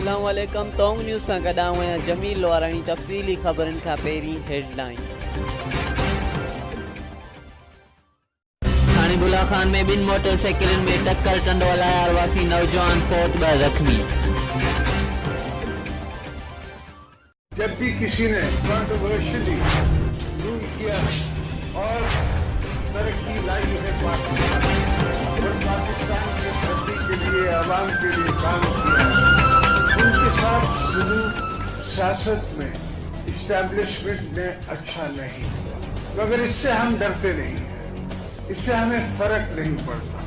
अस्सलाम वालेकुम। तोंग न्यूज़ सां गॾु आहियां जमील लोहाराणी। तफ़सीली ख़बरनि खां पहिरीं हेडलाइन। थाणे बुला खान में ॿिनि मोटरसाइकिलनि में टक्कर, टंडवाला वासी नौजवान फौत, 2 जख्मी। जब भी किसी ने कंट्रोवर्शियली रूल किया और तरक्की लाई है और पाकिस्तान के धरती के लिए, आवाम के लिए काम किया, उनके साथ सलूक सियासत में इस्टेब्लिशमेंट में अच्छा नहीं हुआ। मगर इससे हम डरते नहीं हैं, इससे हमें फर्क नहीं पड़ता।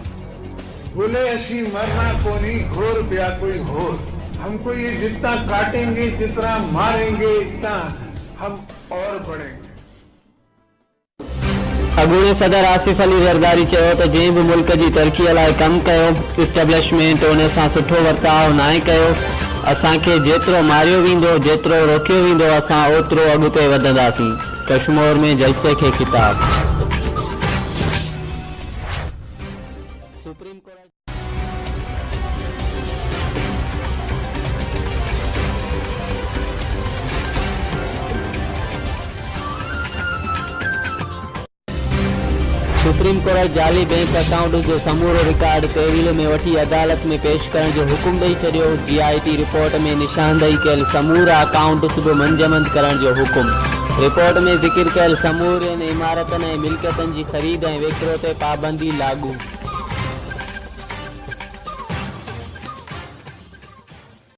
बोले ऐसी मरना को नहीं, घोर ब्या कोई घोर। हमको ये जितना काटेंगे, जितना मारेंगे, इतना हम और बढ़ेंगे। अॻूणे सदर आसिफ अली ज़रदारी चयो त जंहिं बि मुल्क जी तरक़ीअ लाइ कमु कयो, इस्टेब्लिशमेंट उन सां सुठो वर्ताव नाहे कयो। असांखे जेतिरो मारियो वेंदो, जेतिरो रोकियो वेंदो, असां ओतिरो अॻिते वधंदासीं। कश्मीर में जलसे खे खिताब। सुप्रीम कोर्ट सुप्रीम कोर्ट जाली बैंक अकाउंट जो समूरो रिकॉर्ड तहवील में वठी अदालत में पेश करण जो हुकुम ॾेई छॾियो। GIT रिपोर्ट में निशानदेही कयल समूरा अकाउंट सुबुह मंजमंद करण जो हुकुम। रिपोर्ट में ज़िक्र कयल समूरनि इमारतनि ऐं मिल्कियतुनि जी ख़रीद ऐं विकिरो ते पाबंदी लागू।